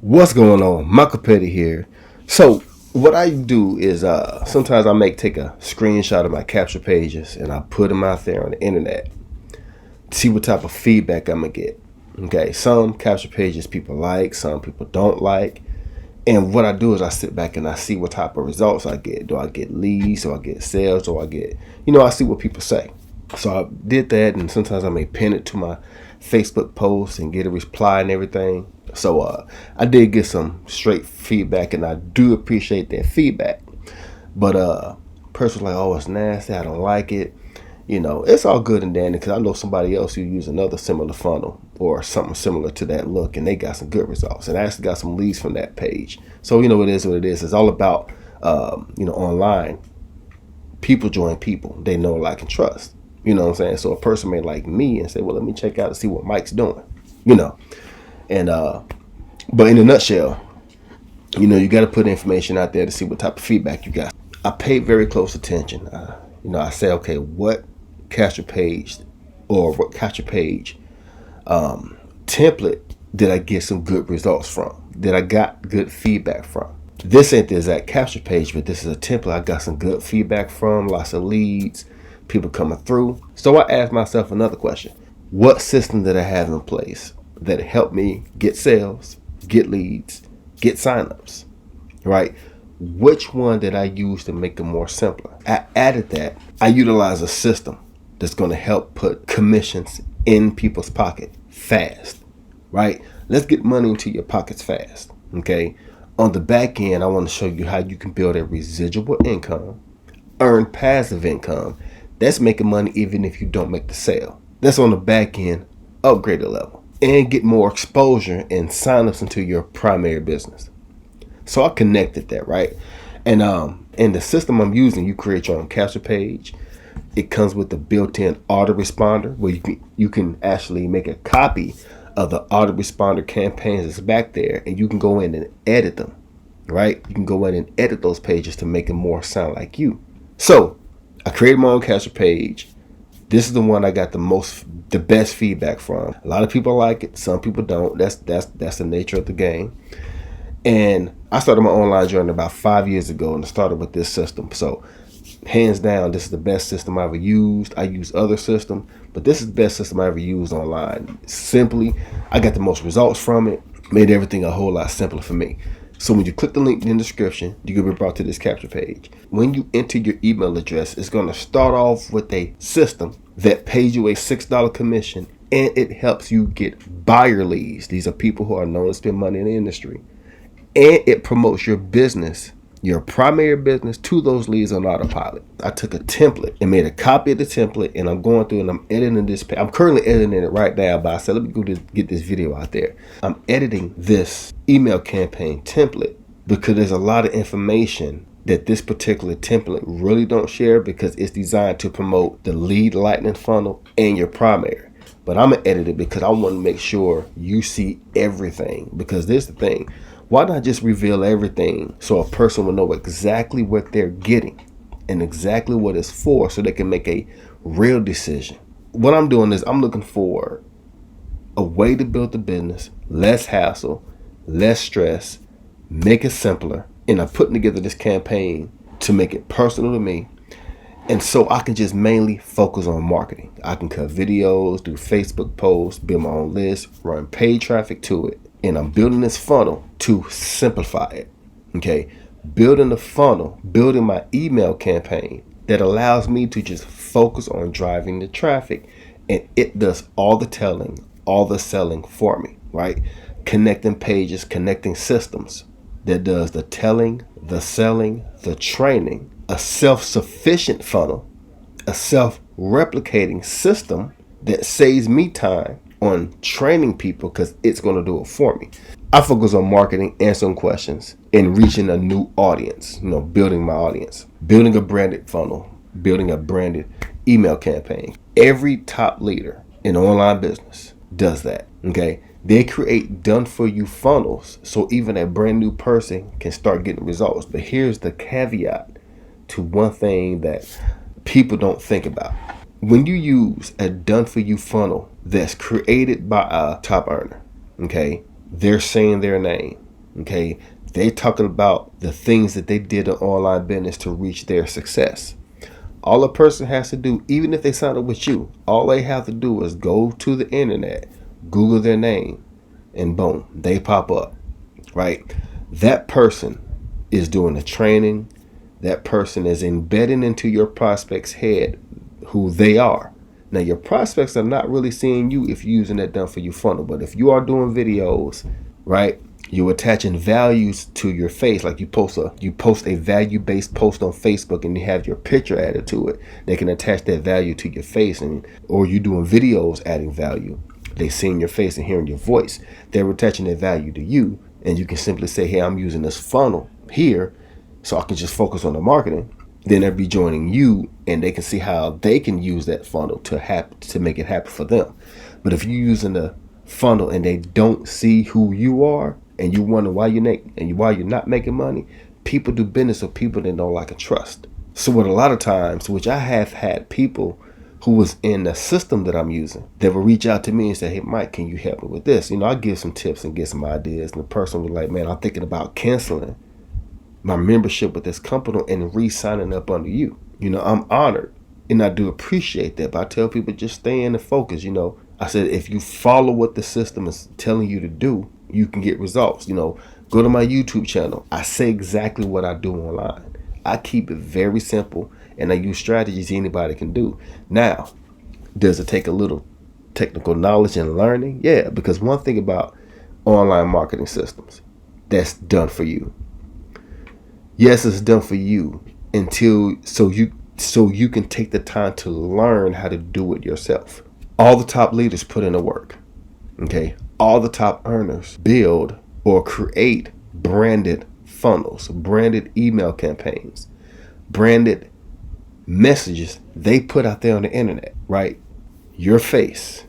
What's going on? Michael Petty here. So what I do is sometimes I take a screenshot of my capture pages and I put them out there on the internet to see what type of feedback I'm gonna get. Okay, some capture pages people like, some people don't like. And what I do is I sit back and I see what type of results I get. Do I get leads? Do I get sales? Do I get, I see what people say. So I did that, and sometimes I may pin it to my Facebook post and get a reply and everything. So I did get some straight feedback, and I do appreciate that feedback. But person was like, "Oh, it's nasty. I don't like it." It's all good and dandy because I know somebody else who used another similar funnel or something similar to that look, and they got some good results. And I actually got some leads from that page. So it is what it is. It's all about online. People join people they know, like, and trust. You know what I'm saying? So a person may like me and say, "Well, let me check out and see what Mike's doing." And but in a nutshell, you got to put information out there to see what type of feedback you got. I paid very close attention. I say, okay, what capture page or what capture page template did I get some good results from? Did I got good feedback from? This ain't the exact capture page, but this is a template I got some good feedback from, lots of leads, people coming through. So I asked myself another question. What system did I have in place that helped me get sales, get leads, get signups, right? Which one did I use to make it more simpler? I added that. I utilize a system that's going to help put commissions in people's pocket fast, right? Let's get money into your pockets fast, okay? On the back end, I want to show you how you can build a residual income, earn passive income. That's making money even if you don't make the sale. That's on the back end, upgraded level, and get more exposure and signups into your primary business. So I connected that, right? And the system I'm using, you create your own capture page. It comes with the built-in autoresponder where you can actually make a copy of the autoresponder campaigns that's back there, and you can go in and edit them, right? You can go in and edit those pages to make it more sound like you. So I created my own capture page. This is the one I got the best feedback from. A lot of people like it, some people don't. That's the nature of the game. And I started my online journey about 5 years ago, and I started with this system. So hands down, this is the best system I ever used. I use other systems, but this is the best system I ever used online. Simply, I got the most results from it, made everything a whole lot simpler for me. So when you click the link in the description, you're going to be brought to this capture page. When you enter your email address, it's going to start off with a system that pays you a $6 commission, and it helps you get buyer leads. These are people who are known to spend money in the industry. And it promotes your business, your primary business, to those leads on autopilot. I took a template and made a copy of the template, and I'm going through and I'm editing this. I'm currently editing it right now, but I said, let me go get this video out there. I'm editing this email campaign template because there's a lot of information that this particular template really don't share because it's designed to promote the lead lightning funnel and your primary. But I'm going to edit it because I want to make sure you see everything, because this is the thing. Why not just reveal everything so a person will know exactly what they're getting and exactly what it's for so they can make a real decision? What I'm doing is I'm looking for a way to build the business, less hassle, less stress, make it simpler. And I'm putting together this campaign to make it personal to me. And so I can just mainly focus on marketing. I can cut videos, do Facebook posts, build my own list, run paid traffic to it. And I'm building this funnel to simplify it, okay? Building the funnel, building my email campaign that allows me to just focus on driving the traffic, and it does all the telling, all the selling for me, right? Connecting pages, connecting systems that does the telling, the selling, the training, a self-sufficient funnel, a self-replicating system that saves me time on training people because it's going to do it for me. I focus on marketing, answering questions, and reaching a new audience, building my audience, building a branded funnel, building a branded email campaign. Every top leader in online business does that, okay? They create done-for-you funnels so even a brand new person can start getting results. But here's the caveat to one thing that people don't think about. When you use a done-for-you funnel that's created by a top earner, okay, they're saying their name, Okay, they talking about the things that they did in online business to reach their success. All a person has to do, even if they sign up with you, all they have to do is go to the internet, Google their name, and boom, they pop up, right? That person is doing the training. That person is embedding into your prospect's head who they are. Now, your prospects are not really seeing you if you're using that done for you funnel. But if you are doing videos, right, you're attaching values to your face. Like you post a value-based post on Facebook and you have your picture added to it. They can attach that value to your face, or you doing videos adding value. They seeing your face and hearing your voice. They're attaching that value to you, and you can simply say, hey, I'm using this funnel here so I can just focus on the marketing. Then they'll be joining you, and they can see how they can use that funnel to make it happen for them. But if you're using the funnel and they don't see who you are, and you wonder why you're not making money, people do business with people they don't like and trust. So what a lot of times, which I have had people who was in the system that I'm using, they will reach out to me and say, hey, Mike, can you help me with this? I give some tips and get some ideas. And the person was like, man, I'm thinking about canceling my membership with this company and re-signing up under you. I'm honored and I do appreciate that. But I tell people, just stay in the focus. I said, if you follow what the system is telling you to do, you can get results. Go to my YouTube channel. I say exactly what I do online. I keep it very simple, and I use strategies anybody can do. Now, does it take a little technical knowledge and learning? Yeah, because one thing about online marketing systems, that's done for you. Yes, it's done for you so you can take the time to learn how to do it yourself. All the top leaders put in the work. Okay, all the top earners build or create branded funnels, branded email campaigns, branded messages they put out there on the internet, right? Your face,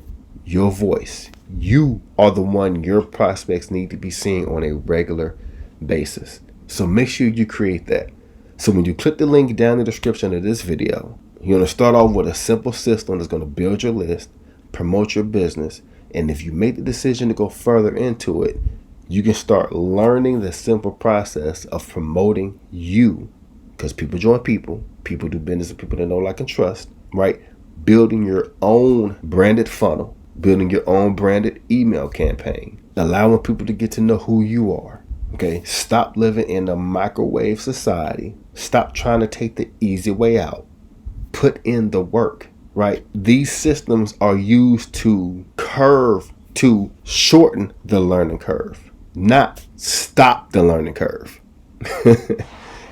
your voice, you are the one your prospects need to be seeing on a regular basis. So make sure you create that. So when you click the link down in the description of this video, you're going to start off with a simple system that's going to build your list, promote your business. And if you make the decision to go further into it, you can start learning the simple process of promoting you. Because people join people do business with people they know, like, and trust, right? Building your own branded funnel, building your own branded email campaign, allowing people to get to know who you are. Okay, stop living in a microwave society. Stop trying to take the easy way out. Put in the work, right? These systems are used to shorten the learning curve, not stop the learning curve.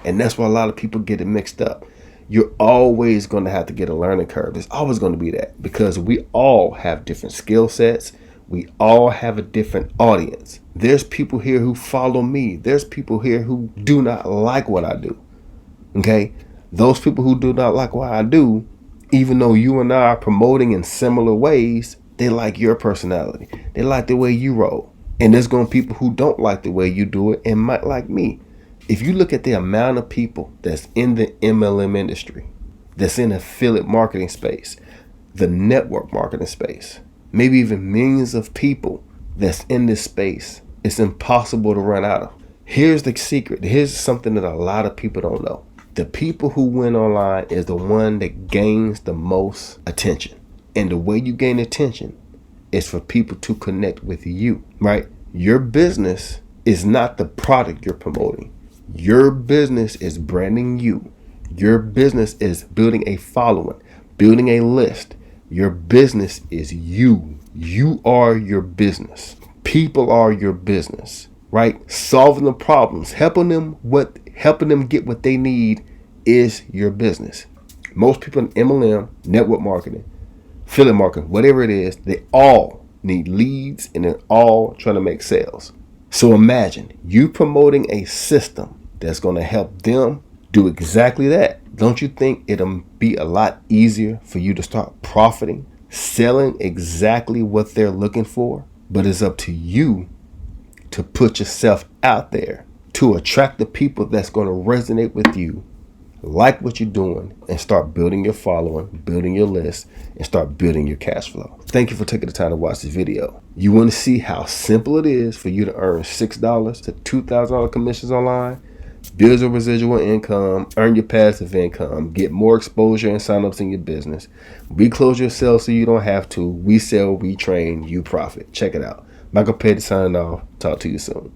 And that's why a lot of people get it mixed up. You're always going to have to get a learning curve. It's always going to be that, because we all have different skill sets. We all have a different audience. There's people here who follow me. There's people here who do not like what I do. Okay? Those people who do not like what I do, even though you and I are promoting in similar ways, they like your personality. They like the way you roll. And there's going to be people who don't like the way you do it and might like me. If you look at the amount of people that's in the MLM industry, that's in the affiliate marketing space, the network marketing space, maybe even millions of people that's in this space, it's impossible to run out of. Here's the secret. Here's something that a lot of people don't know. The people who win online is the one that gains the most attention. And the way you gain attention is for people to connect with you, right? Your business is not the product you're promoting. Your business is branding you. Your business is building a following, building a list. Your business is you. You are your business. People are your business, right? Solving the problems, helping them get what they need is your business. Most people in MLM, network marketing, affiliate marketing, whatever it is, they all need leads and they're all trying to make sales. So imagine you promoting a system that's going to help them do exactly that. Don't you think it'll be a lot easier for you to start profiting, selling exactly what they're looking for? But it's up to you to put yourself out there to attract the people that's going to resonate with you. Like what you're doing and start building your following, building your list, and start building your cash flow. Thank you for taking the time to watch this video. You want to see how simple it is for you to earn $6 to $2,000 commissions online? Build your residual income, earn your passive income, get more exposure and signups in your business. We close your sales so you don't have to. We sell, we train, you profit. Check it out. Michael Petty signing off. Talk to you soon.